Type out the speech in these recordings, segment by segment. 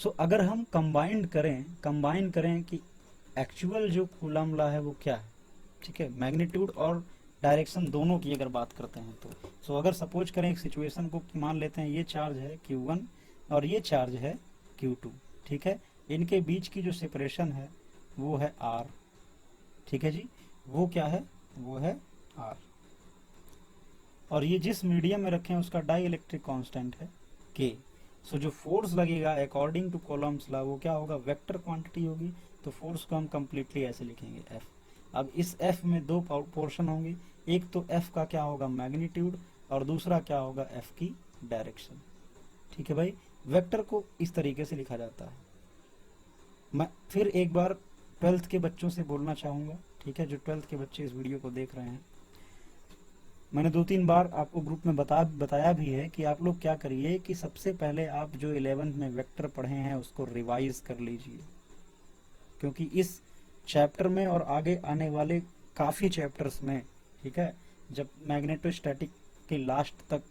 सो अगर हम कंबाइन करें कि एक्चुअल जो कूलम लॉ है वो क्या है, ठीक है, मैग्नीट्यूड और डायरेक्शन दोनों की अगर बात करते हैं तो। सो अगर सपोज करें एक सिचुएशन को कि मान लेते हैं ये चार्ज है Q1 और ये चार्ज है Q2, ठीक है, इनके बीच की जो सेपरेशन है वो है R, ठीक है जी, वो क्या है, वो है R। और ये जिस मीडियम में रखें उसका डाई इलेक्ट्रिक कॉन्स्टेंट है K। सो जो फोर्स लगेगा अकॉर्डिंग टू कॉलम्स लॉ वो क्या होगा, वेक्टर क्वांटिटी होगी। तो फोर्स को हम कंप्लीटली ऐसे लिखेंगे F। अब इस F में दो पोर्शन होंगे, एक तो F का क्या होगा मैग्नीट्यूड और दूसरा क्या होगा F की डायरेक्शन, ठीक है भाई। वेक्टर को इस तरीके से लिखा जाता है। मैं फिर एक बार 12th के बच्चों से बोलना चाहूँगा, ठीक है, जो 12th के बच्चे इस वीडियो को देख रहे हैं, मैंने 2-3 बार आपको ग्रुप में बताया भी है कि आप लोग क्या करिए कि सबसे पहले आप जो 11th में वेक्टर पढ़े हैं उसको रिवाइज कर लीजिए, क्योंकि इस चैप्टर में और आगे आने वाले काफ़ी चैप्टर्स में, ठीक है, जब मैग्नेटोस्टैटिक के लास्ट तक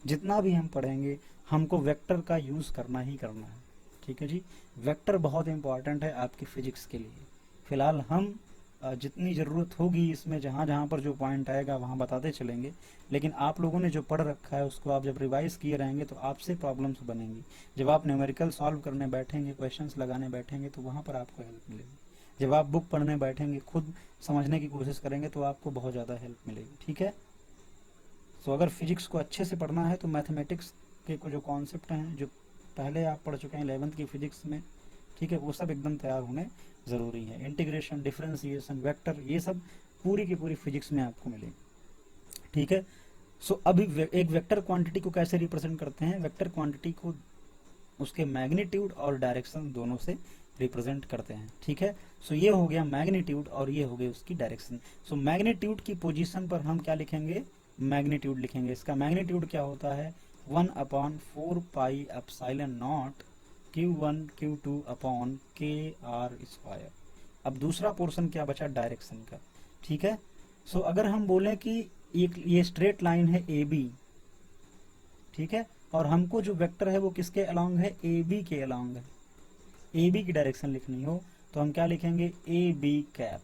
जितना भी हम पढ़ेंगे हमको वेक्टर का यूज़ करना ही करना है, ठीक है जी। वेक्टर बहुत इंपॉर्टेंट है आपकी फिजिक्स के लिए। फिलहाल हम जितनी ज़रूरत होगी इसमें जहाँ जहाँ पर जो पॉइंट आएगा वहाँ बताते चलेंगे, लेकिन आप लोगों ने जो पढ़ रखा है उसको आप जब रिवाइज किए रहेंगे तो आपसे प्रॉब्लम्स बनेंगी। जब आप न्यूमेरिकल सॉल्व करने बैठेंगे, क्वेश्चंस लगाने बैठेंगे तो वहाँ पर आपको हेल्प मिलेगी। जब आप बुक पढ़ने बैठेंगे, खुद समझने की कोशिश करेंगे तो आपको बहुत ज़्यादा हेल्प मिलेगी, ठीक है। सो अगर फिजिक्स को अच्छे से पढ़ना है तो मैथमेटिक्स के जो कॉन्सेप्ट हैं जो पहले आप पढ़ चुके हैं 11th की फिजिक्स में, ठीक है, वो सब एकदम तैयार होने ज़रूरी है। इंटीग्रेशन, डिफरेंशिएशन, वेक्टर, ये सब पूरी की पूरी फिजिक्स में आपको मिलेगी, ठीक है। सो अभी एक वेक्टर क्वांटिटी को कैसे रिप्रेजेंट करते हैं, वेक्टर क्वांटिटी को उसके मैग्नीट्यूड और डायरेक्शन दोनों से रिप्रेजेंट करते हैं, ठीक है। सो ये हो गया मैग्नीट्यूड और ये हो गई उसकी डायरेक्शन। सो मैग्नीट्यूड की पोजीशन पर हम क्या लिखेंगे, मैग्नीट्यूड लिखेंगे। इसका मैग्नीट्यूड क्या होता है, 1/4πε0 Q1 Q2 अपॉन KR²। अब दूसरा पोर्शन क्या बचा, डायरेक्शन का, ठीक है। सो अगर हम बोलें कि ये स्ट्रेट लाइन है AB, ठीक है, और हमको जो वेक्टर है वो किसके अलोंग है, AB के अलोंग है, AB की डायरेक्शन लिखनी हो तो हम क्या लिखेंगे, AB कैप,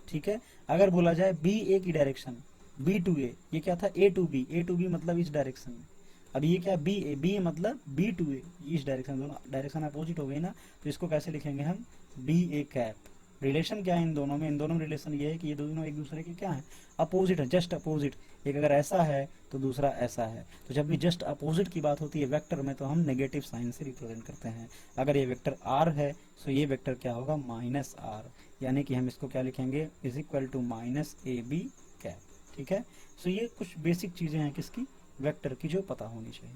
ठीक है। अगर बोला जाए BA की डायरेक्शन, B टू A, ये क्या था A टू B मतलब इस डायरेक्शन में। अब ये क्या B मतलब B टू A, इस डायरेक्शन, दोनों डायरेक्शन अपोजिट हो गई ना, तो इसको कैसे लिखेंगे हम, BA कैप। रिलेशन क्या है इन दोनों में, इन दोनों में रिलेशन ये है कि ये दोनों एक दूसरे के क्या है, अपोजिट है, जस्ट अपोजिट। एक अगर ऐसा है तो दूसरा ऐसा है, तो जब भी जस्ट अपोजिट की बात होती है वेक्टर में तो हम नेगेटिव साइन से रिप्रेजेंट करते हैं। अगर ये वेक्टर R है तो ये वेक्टर क्या होगा, -R, यानी कि हम इसको क्या लिखेंगे, is equal to -AB cap, ठीक है। सो ये कुछ बेसिक चीज़ें हैं किसकी, वेक्टर की, जो पता होनी चाहिए।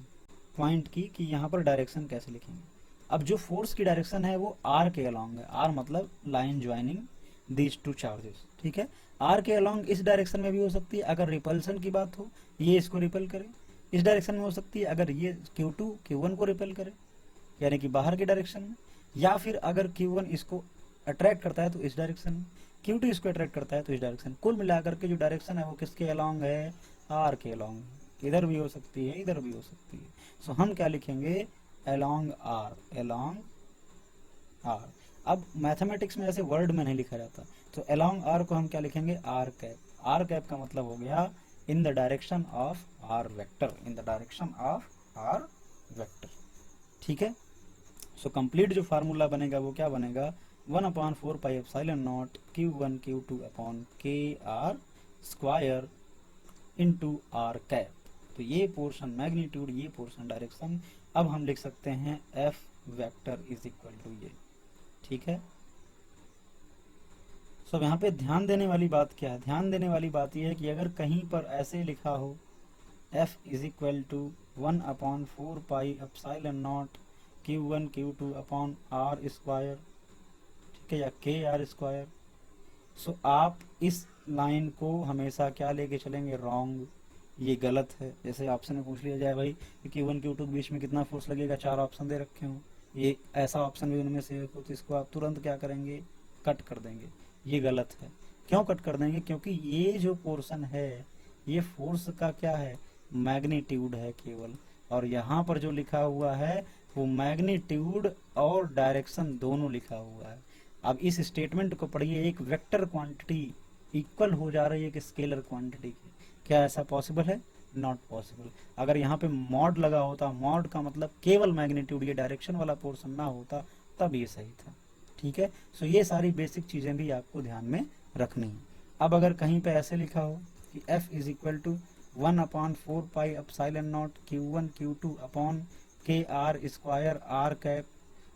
पॉइंट की कि यहाँ पर डायरेक्शन कैसे लिखेंगे। अब जो फोर्स की डायरेक्शन है वो R के अलोंग है, R मतलब line joining these two charges, ठीक है। R के अलोंग इस डायरेक्शन में भी हो सकती है, अगर रिपल्सन की बात हो, ये इसको रिपल करे, इस डायरेक्शन में हो सकती है अगर ये Q2 Q1 को रिपल करे, यानी कि बाहर के डायरेक्शन में, या फिर अगर Q1 इसको अट्रैक्ट करता है तो इस डायरेक्शन में, Q2 इसको अट्रैक्ट करता है तो इस डायरेक्शन। कुल मिलाकर के जो डायरेक्शन है वो किसके अलोंग है, R के अलोंग। इधर भी हो सकती है, इधर भी हो सकती है। सो हम क्या लिखेंगे, अलोंग R, अलोंग R। अब मैथमेटिक्स में ऐसे वर्ड में नहीं लिखा जाता, तो अलोंग R को हम क्या लिखेंगे, R कैप। R कैप का मतलब हो गया in the direction of R vector, in the direction of R vector, ठीक है। सो कंप्लीट जो फार्मूला बनेगा वो क्या बनेगा, 1/4πε0 Q1 Q2 upon KR² into R cap. तो ये पोर्शन मैग्नीट्यूड, ये पोर्शन डायरेक्शन। अब हम लिख सकते हैं F vector is equal to ये, ठीक है। सब यहाँ पे ध्यान देने वाली बात क्या है, ध्यान देने वाली बात ये है कि अगर कहीं पर ऐसे लिखा हो F is equal to 1/4πε0 Q1 Q2 upon R², ठीक है, या KR², सो आप इस लाइन को हमेशा क्या लेके चलेंगे, रॉन्ग, ये गलत है। जैसे ऑप्शन में पूछ लिया जाए भाई कि Q1 Q2 के बीच में कितना फोर्स लगेगा, 4 ऑप्शन दे रखे हों, ये ऐसा ऑप्शन भी उनमें से हो तो इसको आप तुरंत क्या करेंगे, कट कर देंगे। ये गलत है। क्यों कट कर देंगे, क्योंकि ये जो पोर्शन है ये फोर्स का क्या है, मैग्नीट्यूड है केवल, और यहाँ पर जो लिखा हुआ है वो मैग्नीट्यूड और डायरेक्शन दोनों लिखा हुआ है। अब इस स्टेटमेंट को पढ़िए, एक वेक्टर क्वांटिटी इक्वल हो जा रही है कि स्केलर क्वांटिटी की। क्या ऐसा पॉसिबल है? Not possible. अगर यहाँ पे मॉड लगा होता, मॉड का मतलब केवल मैग्नीट्यूड, ये डायरेक्शन वाला पोर्शन ना होता, तब ये सही था। ठीक है, सो ये सारी बेसिक चीजें भी आपको ध्यान में रखनी है। अब अगर कहीं पे ऐसे लिखा हो कि F is equal to 1/4 pi epsilon naught Q1 Q2 upon K R square R cap,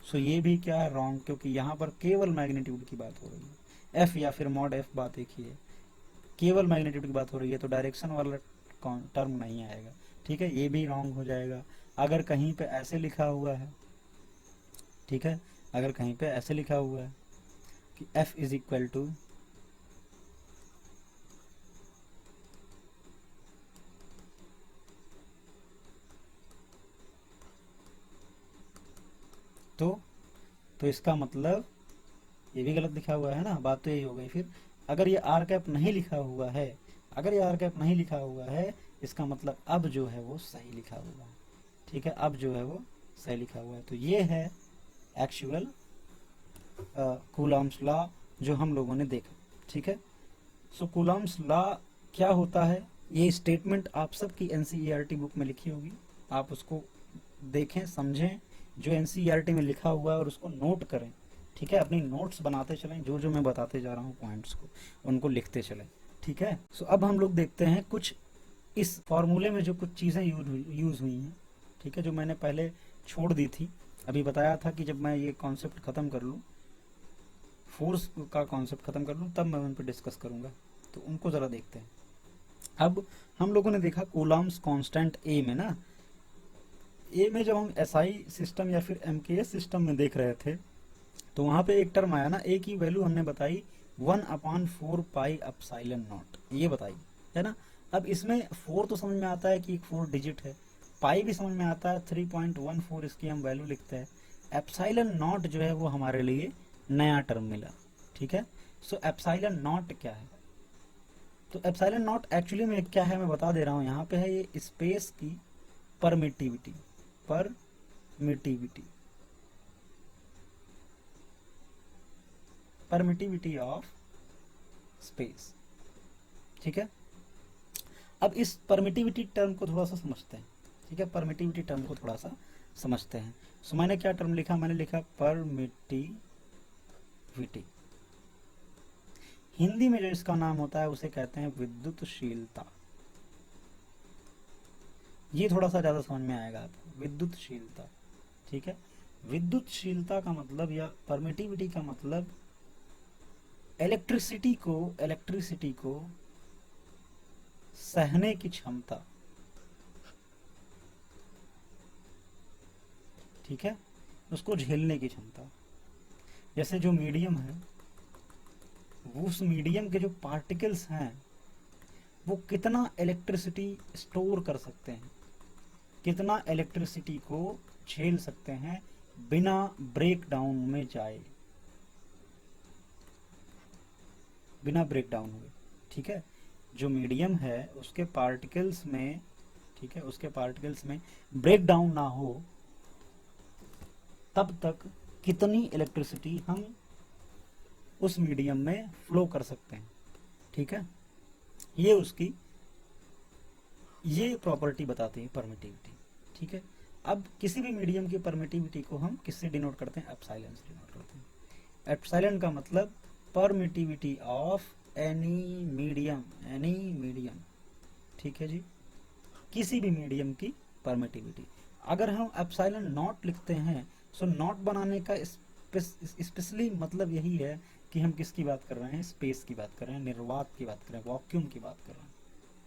so ये भी क्या है? रॉन्ग, क्योंकि यहाँ पर केवल मैग्नीट्यूड की बात हो रही है। F या फिर मॉड F बात एक ही है, केवल मैग्नीट्यूड की बात हो रही है, तो डायरेक्शन वाला टर्म नहीं आएगा। ठीक है, ये भी रॉन्ग हो जाएगा। अगर कहीं पे ऐसे लिखा हुआ है, ठीक है, अगर कहीं पे ऐसे लिखा हुआ है कि F इज इक्वल टू तो इसका मतलब ये भी गलत लिखा हुआ है ना, बात तो यही हो गई। फिर अगर ये आर कैप नहीं लिखा हुआ है, अगर ये आर कैप नहीं लिखा हुआ है, इसका मतलब अब जो है वो सही लिखा हुआ है। ठीक है, अब जो है वो सही लिखा हुआ है। तो ये है एक्चुअल कूलॉम्स लॉ जो हम लोगों ने देखा। ठीक है, सो कूलॉम्स लॉ क्या होता है? ये स्टेटमेंट आप सबकी एनसीईआरटी बुक में लिखी होगी, आप उसको देखें, समझें जो एनसीईआरटी में लिखा हुआ है, और उसको नोट करें। ठीक है, अपनी नोट्स बनाते चलें, जो जो मैं बताते जा रहा हूँ पॉइंट्स को उनको लिखते चलें। ठीक है, सो अब हम लोग देखते हैं कुछ इस फॉर्मूले में जो कुछ चीज़ें यूज हुई हैं। ठीक है, जो मैंने पहले छोड़ दी थी, अभी बताया था कि जब मैं ये कॉन्सेप्ट खत्म कर लूँ, फोर्स का कॉन्सेप्ट खत्म कर लूँ, तब मैं उन पर डिस्कस करूंगा, तो उनको ज़रा देखते हैं। अब हम लोगों ने देखा कूलॉम्स कांस्टेंट ए में ना, ए में जब हम एसआई सिस्टम या फिर एमकेएस सिस्टम में देख रहे थे, तो वहां पे एक टर्म आया ना, ए की वैल्यू हमने बताई 1/4 पाई एप्सिलॉन नॉट, ये बताई है ना। अब इसमें 4 तो समझ में आता है कि 4 डिजिट है, पाई भी समझ में आता है, 3.14 इसकी हम वैल्यू लिखते हैं। एप्सिलॉन नॉट जो है वो हमारे लिए नया टर्म मिला। ठीक है, सो एप्सिलॉन नॉट क्या है? तो एप्सिलॉन नॉट एक्चुअली में क्या है मैं बता दे रहा हूँ। यहाँ पे है ये स्पेस की permittivity, permittivity, permittivity of space. ठीक है, अब इस परमिटिविटी टर्म को थोड़ा सा समझते हैं। ठीक है, परमिटिविटी टर्म को थोड़ा सा समझते हैं। सो मैंने क्या टर्म लिखा? मैंने लिखा परमिटिविटी। हिंदी में जो इसका नाम होता है उसे कहते हैं विद्युतशीलता। ये थोड़ा सा ज्यादा समझ में आएगा आपको, विद्युतशीलता। ठीक है, विद्युतशीलता का मतलब या परमिटिविटी का मतलब इलेक्ट्रिसिटी को सहने की क्षमता। ठीक है, उसको झेलने की क्षमता। जैसे जो मीडियम है, उस मीडियम के जो पार्टिकल्स हैं वो कितना इलेक्ट्रिसिटी स्टोर कर सकते हैं, कितना इलेक्ट्रिसिटी को झेल सकते हैं बिना ब्रेक डाउन में जाए, बिना ब्रेक डाउन हुए। ठीक है, जो मीडियम है उसके पार्टिकल्स में, ठीक है, उसके पार्टिकल्स में ब्रेक डाउन ना हो, तब तक कितनी इलेक्ट्रिसिटी हम उस मीडियम में फ्लो कर सकते हैं। ठीक है, ये उसकी ये प्रॉपर्टी बताती है परमिटिविटी। ठीक है, अब किसी भी मीडियम की परमिटिविटी को हम किससे डिनोट करते हैं? एप्सिलॉन से डिनोट करते हैं। एप्सिलॉन का मतलब permittivity of any medium, any medium. ठीक है जी, किसी भी मीडियम की परमिटिविटी। अगर हम एप्सिलॉन नॉट लिखते हैं, सो नॉट बनाने का स्पेशली मतलब यही है कि हम किसकी बात कर रहे हैं? स्पेस की बात कर रहे हैं, निर्वात की बात कर रहे हैं, वॉक्यूम की बात कर रहे हैं।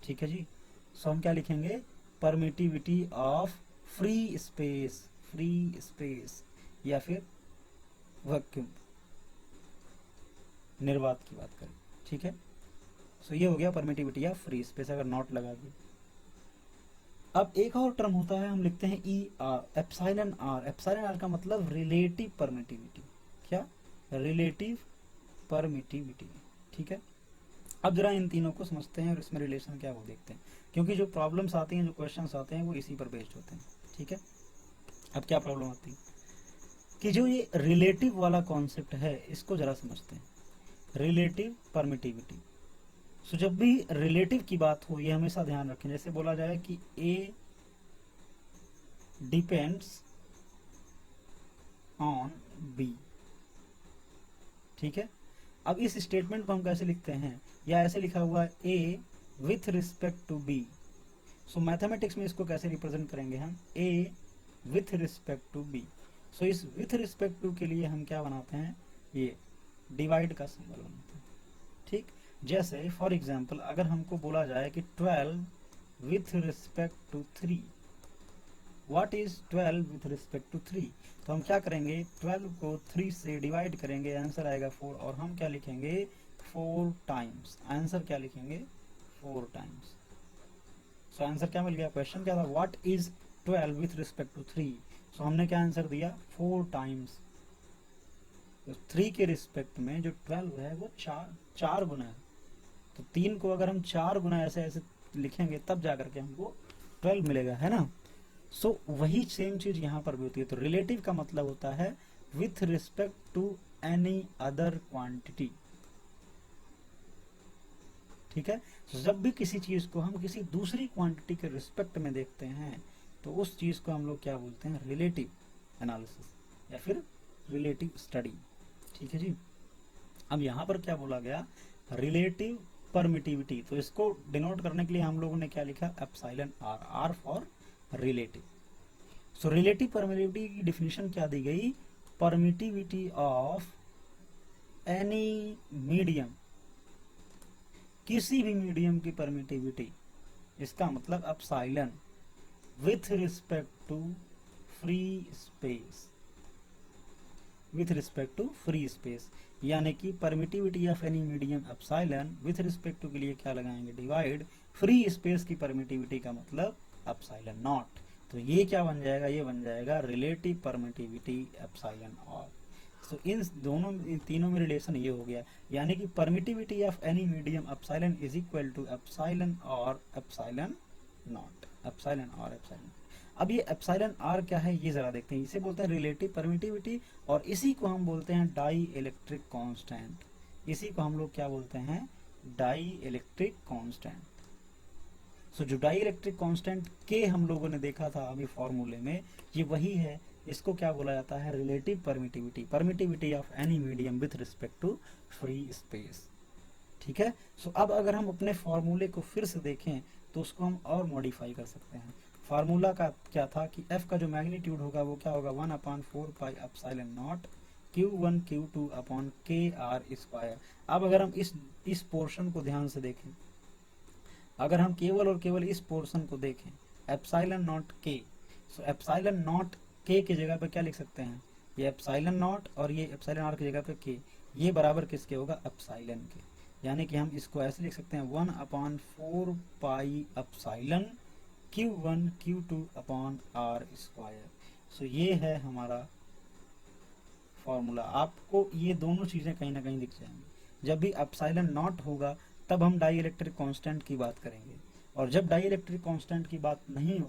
ठीक है जी, सो हम क्या लिखेंगे? Permittivity of free space, free space या फिर वैक्यूम, निर्वात की बात करें। ठीक है, सो ये हो गया परमिटिविटी ऑफ फ्री स्पेस, अगर नॉट लगा दिए। अब एक और टर्म होता है, हम लिखते हैं E R, epsilon R. Epsilon R का मतलब रिलेटिव परमिटिविटी। क्या? Relative permittivity. ठीक है, अब जरा इन तीनों को समझते हैं और इसमें रिलेशन क्या है वो देखते हैं, क्योंकि जो प्रॉब्लम्स आती हैं, जो क्वेश्चंस आते हैं वो इसी पर बेस्ड होते हैं। ठीक है, अब क्या प्रॉब्लम आती है कि जो ये रिलेटिव वाला कॉन्सेप्ट है इसको जरा समझते हैं, रिलेटिव परमिटिविटी। सो जब भी रिलेटिव की बात हो ये हमेशा ध्यान रखें, जैसे बोला जाए कि ए डिपेंड्स ऑन बी, ठीक है। अब इस स्टेटमेंट को हम कैसे लिखते हैं, या ऐसे लिखा हुआ है A with respect to B. So mathematics में इसको कैसे रिप्रेजेंट करेंगे हम, A with respect to B. So इस विथ रिस्पेक्ट टू के लिए हम क्या बनाते हैं, ये डिवाइड का सिंबल बनाते हैं, ठीक। जैसे फॉर एग्जांपल अगर हमको बोला जाए कि 12 with respect to 3, what is 12 with respect to 3, तो हम क्या करेंगे 12 को 3 से डिवाइड करेंगे, आंसर आएगा 4, और हम क्या लिखेंगे 4 टाइम्स, आंसर क्या लिखेंगे 4 टाइम्स। सो आंसर क्या मिल गया, क्वेश्चन क्या था what is 12 with respect to 3, so हमने क्या आंसर दिया 4 टाइम्स। तो 3 के रिस्पेक्ट में जो 12 है वो चार गुना है, तो 3 को अगर हम 4 गुना ऐसे ऐसे लिखेंगे तब जाकर के हमको 12 मिलेगा, है ना। सो वही सेम चीज यहाँ पर भी होती है। तो रिलेटिव का मतलब होता है with respect to any other quantity, ठीक है। तो जब भी किसी चीज को हम किसी दूसरी क्वांटिटी के रिस्पेक्ट में देखते हैं तो उस चीज को हम लोग क्या बोलते हैं, रिलेटिव एनालिसिस या फिर रिलेटिव स्टडी, ठीक है जी। अब यहाँ पर क्या बोला गया, रिलेटिव परमिटिविटी, तो इसको डिनोट करने के लिए हम लोगों ने क्या लिखा, epsilon R, R for relative. So relative permittivity की डिफिनेशन क्या दी गई, परमिटिविटी ऑफ एनी मीडियम, किसी भी मीडियम की परमिटिविटी, इसका मतलब epsilon with respect to free space, with respect to free space, यानी कि permittivity of any medium epsilon with respect to के लिए क्या लगाएंगे, डिवाइड फ्री स्पेस की परमिटिविटी का मतलब एप्सिलॉन नॉट। तो ये क्या बन जाएगा, ये बन जाएगा relative permittivity epsilon R. So इन तीनों में रिलेशन ये हो गया, यानी कि permittivity of any medium epsilon is equal to epsilon और एप्सिलॉन नॉट, एप्सिलॉन और एप्सिलॉन। अब ये एप्सिलॉन आर क्या है ये जरा देखते हैं, इसे बोलते हैं रिलेटिव परमिटिविटी, और इसी को हम बोलते हैं डाई इलेक्ट्रिक कांस्टेंट, इसी को हम लोग क्या बोलते हैं, डाई इलेक्ट्रिक कांस्टेंट। सो जो डाई इलेक्ट्रिक कांस्टेंट के हम लोगों ने देखा था अभी फॉर्मूले में, ये वही है, इसको क्या बोला जाता है, relative permittivity, permittivity of any medium with respect to free space, ठीक है। सो अब अगर हम अपने फॉर्मूले को फिर से देखें तो उसको हम और मॉडिफाई कर सकते हैं। फार्मूला का क्या था कि f का जो मैग्नीट्यूड होगा वो क्या होगा, 1/4 pi epsilon naught Q1 Q2 upon KR square. अब अगर हम इस पोर्शन को ध्यान से देखें, अगर हम केवल और केवल इस पोर्शन को देखें epsilon not k, so epsilon not k की जगह पे क्या लिख सकते हैं, ये एप्सिलॉन नॉट और ये एप्सिलॉन r की जगह पे k, ये बराबर किसके होगा, एप्सिलॉन के, यानी कि हम इसको ऐसे लिख सकते हैं 1/4 pi epsilon Q1 Q2 upon R square. So ये है हमारा फॉर्मूला। आपको ये दोनों चीजें कहीं ना कहीं दिख जाएंगी। जब भी एप्सिलॉन नॉट होगा तब हम डाई इलेक्ट्रिक कांस्टेंट की बात करेंगे, और जब डाई इलेक्ट्रिक कांस्टेंट की बात नहीं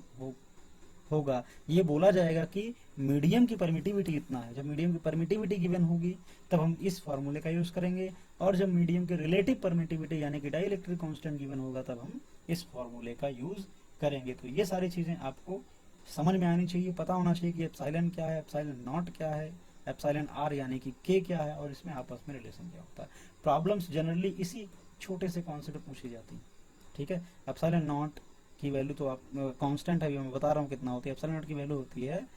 होगा, ये बोला जाएगा कि मीडियम की परमिटिविटी इतना है, जब मीडियम की परमिटिविटी गिवन होगी तब हम इस फॉर्मूले का यूज करेंगे, और जब मीडियम की रिलेटिव परमिटिविटी यानी कि डाई इलेक्ट्रिक कांस्टेंट गिवन होगा तब हम इस फॉर्मूले का यूज करेंगे। तो ये सारी चीजें आपको समझ में आनी चाहिए, पता होना चाहिए कि एप्सिलॉन क्या है, एप्सिलॉन नॉट क्या है, एप्सिलॉन आर यानी कि के क्या है, और इसमें आपस में रिलेशन क्या होता है। प्रॉब्लम्स जनरली इसी छोटे से कॉन्सेप्ट पूछी जाती है, ठीक है। एप्सिलॉन नॉट की वैल्यू तो आप कांस्टेंट है, मैं बता रहा हूँ कितना होती है, एप्सिलॉन नॉट की वैल्यू होती है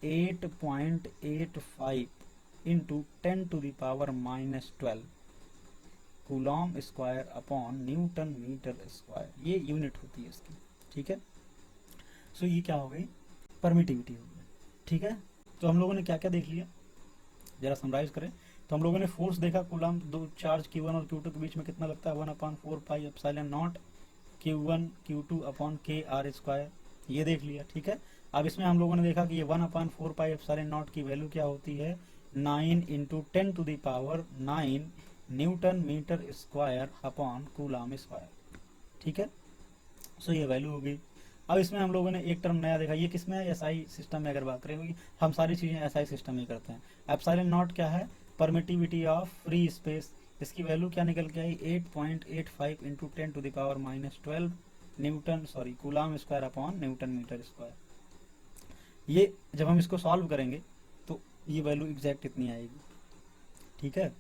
8.85 into 10⁻⁻12 coulomb square upon newton metre square, ये यूनिट होती है इसकी, ठीक है। सो ये क्या हो गई, परमिटिविटी हो गई, ठीक है। तो हम लोगों ने क्या क्या देख लिया, जरा समराइज करें। तो हम लोगों ने फोर्स देखा, कूलॉम दो चार्ज Q1 और Q2 के बीच में कितना लगता है, 1/4 pi epsilon naught Q1 Q2 upon KR square, ये देख लिया, ठीक है। अब इसमें हम लोगों ने देखा कि ये 1/4 पाई एप्सिलॉन नॉट की वैल्यू क्या होती है, 9 into 10⁻⁹ newton metre square upon coulomb square, ठीक है। सो ये वैल्यू हो गई। अब इसमें हम लोगों ने एक टर्म नया देखा, ये किसमें है, एसआई सिस्टम में अगर बात करें, क्योंकि हम सारी चीजें एसआई सिस्टम में करते हैं। एप्सिलॉन नॉट क्या है, परमिटिविटी ऑफ फ्री स्पेस, इसकी वैल्यू क्या निकल के आई 8.85 into 10⁻⁻12 newton coulomb square upon newton metre square. ये जब हम इसको सॉल्व करेंगे तो ये वैल्यू एग्जैक्ट इतनी आएगी, ठीक है।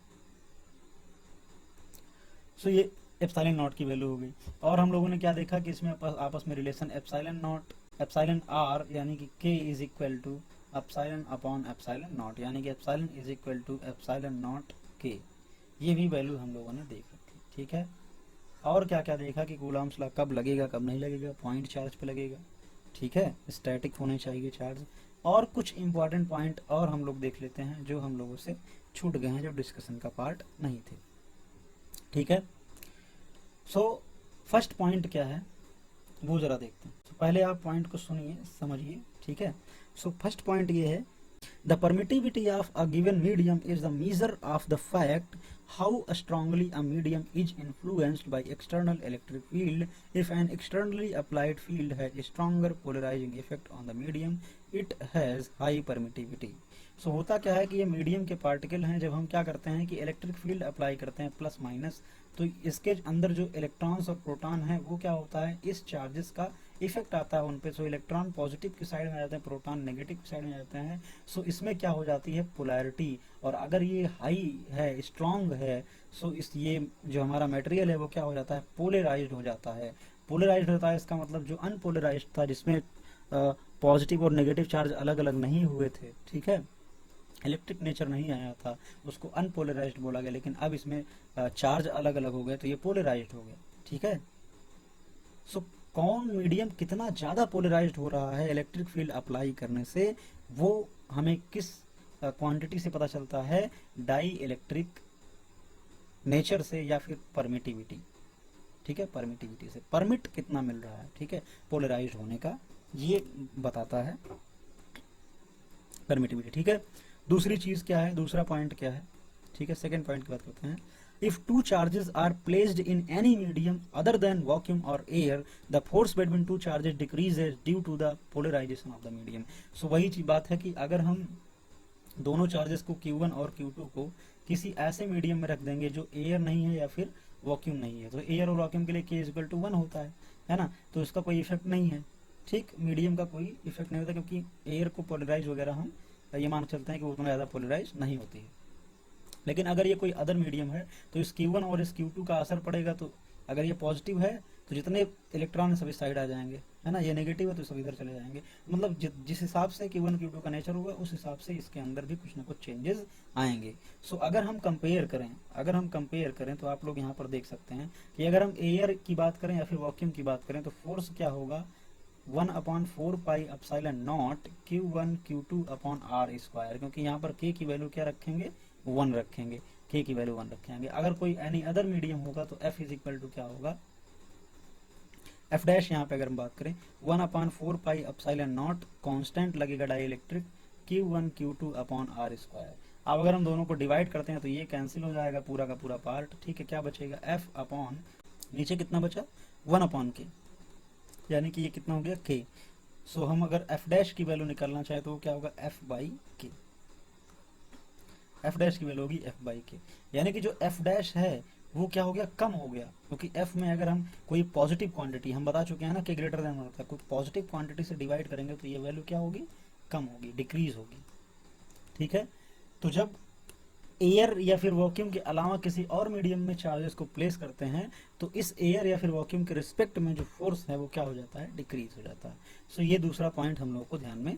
सो ये एप्सिलॉन नॉट की वैल्यू हो गई। और हम लोगों ने क्या देखा कि इसमें आपस में relation epsilon naught epsilon R यानी कि K is equal to epsilon upon epsilon naught, यानी कि epsilon is equal to epsilon naught K, ये भी वैल्यू हम लोगों ने देख रखी, ठीक है। और क्या क्या देखा कि कूलम्स लॉ कब लगेगा कब नहीं लगेगा, पॉइंट चार्ज पे लगेगा, ठीक है, स्टैटिक होने चाहिए चार्ज। और कुछ इंपॉर्टेंट पॉइंट और हम लोग देख लेते हैं जो हम लोगों से छूट गए हैं, जो डिस्कशन का पार्ट नहीं थे, ठीक है। सो फर्स्ट पॉइंट क्या है वो जरा देखते हैं। पहले आप पॉइंट को सुनिए समझिए, ठीक है। सो फर्स्ट पॉइंट ये है, the permittivity of a given medium is the measure of the fact how strongly a medium is influenced by external electric field. If an externally applied field has a stronger polarizing effect on the medium, it has high permittivity. सो होता क्या है कि ये medium के particle हैं, जब हम क्या करते हैं कि इलेक्ट्रिक फील्ड अप्लाई करते हैं प्लस माइनस, तो इसके अंदर जो इलेक्ट्रॉन्स और प्रोटॉन है वो क्या होता है, इस चार्जेस का इफेक्ट आता है उन पे। सो इलेक्ट्रॉन पॉजिटिव की साइड में आ जाते हैं, प्रोटॉन नेगेटिव की साइड में जाते हैं। सो इसमें क्या हो जाती है पोलैरिटी, और अगर ये हाई है स्ट्रॉन्ग है सो इस ये जो हमारा मटेरियल है वो क्या हो जाता है, पोलराइज्ड हो जाता है। पोलराइज्ड होता है इसका मतलब जो अनपोलराइज्ड था, जिसमें पॉजिटिव और नेगेटिव चार्ज अलग अलग नहीं हुए थे, ठीक है, इलेक्ट्रिक नेचर नहीं आया था, उसको अनपोलराइज्ड बोला गया। लेकिन अब इसमें चार्ज अलग अलग हो गए तो ये पोलराइज्ड हो गया, ठीक है। सो कौन मीडियम कितना ज्यादा पोलराइज्ड हो रहा है इलेक्ट्रिक फील्ड अप्लाई करने से, वो हमें किस क्वांटिटी से पता चलता है, डाई इलेक्ट्रिक नेचर से या फिर परमिटिविटी, ठीक है, परमिटिविटी से परमिट कितना मिल रहा है, ठीक है, पोलराइज्ड होने का ये बताता है परमिटिविटी, ठीक है। दूसरी चीज क्या है, दूसरा पॉइंट क्या है, ठीक है, सेकंड पॉइंट की बात करते हैं। If two charges are placed in any medium other than vacuum or air, the force between two charges decreases due to the polarization of the medium. So वही चीज बात है कि अगर हम दोनों चार्जेस को Q1 और Q2 को किसी ऐसे मीडियम में रख देंगे जो एयर नहीं है या फिर वॉक्यूम नहीं है, तो एयर और वॉक्यूम के लिए K=1 होता है ना, तो इसका कोई इफेक्ट नहीं है, ठीक, मीडियम का कोई इफेक्ट नहीं होता, क्योंकि एयर को पोलराइज वगैरह हम ये मान चलते हैं कि उतना ज़्यादा पोलराइज नहीं होती है। लेकिन अगर ये कोई अदर मीडियम है तो इस Q1 और इस Q2 का असर पड़ेगा, तो अगर ये पॉजिटिव है तो जितने इलेक्ट्रॉन सभी साइड आ जाएंगे, है ना, ये नेगेटिव है तो सब इधर चले जाएंगे। मतलब जिस हिसाब से Q1 Q2 का नेचर होगा उस हिसाब से इसके अंदर भी कुछ ना कुछ चेंजेस आएंगे। सो अगर हम कंपेयर करें तो आप लोग यहाँ पर देख सकते हैं कि अगर हम एयर की बात करें या फिर वॉक्यूम की बात करें तो फोर्स क्या होगा, 1/4 pi epsilon naught Q1 Q2 upon R square, क्योंकि यहाँ पर K की वैल्यू क्या रखेंगे, 1 रखेंगे, K की वैल्यू 1 रखेंगे। अगर कोई एनी अदर मीडियम होगा तो F इज इक्वल टू क्या होगा, F डैश यहाँ पे अगर हम बात करें 1/4 पाई एप्सिलॉन नॉट कांस्टेंट लगेगा dielectric Q1 Q2 upon R square. अब अगर हम दोनों को डिवाइड करते हैं तो ये कैंसिल हो जाएगा पूरा का पूरा पार्ट, ठीक है, क्या बचेगा F अपॉन नीचे कितना बचा 1/K, यानी कि ये कितना हो गया K। सो हम अगर F डैश की वैल्यू निकालना चाहे तो वो क्या होगा F/K, F डैश की वैल्यू होगी F/K, यानी कि जो F डैश है वो क्या हो गया, कम हो गया, क्योंकि F में अगर हम कोई पॉजिटिव क्वांटिटी, हम बता चुके हैं ना कि ग्रेटर देन होता है, कोई पॉजिटिव क्वांटिटी से डिवाइड करेंगे तो ये वैल्यू क्या होगी, कम होगी, डिक्रीज होगी, ठीक है। तो जब एयर या फिर वॉक्यूम के अलावा किसी और मीडियम में चार्जेस को प्लेस करते हैं तो इस एयर या फिर वॉक्यूम के रिस्पेक्ट में जो फोर्स है वो क्या हो जाता है, डिक्रीज हो जाता है। सो ये दूसरा पॉइंट हम लोगों को ध्यान में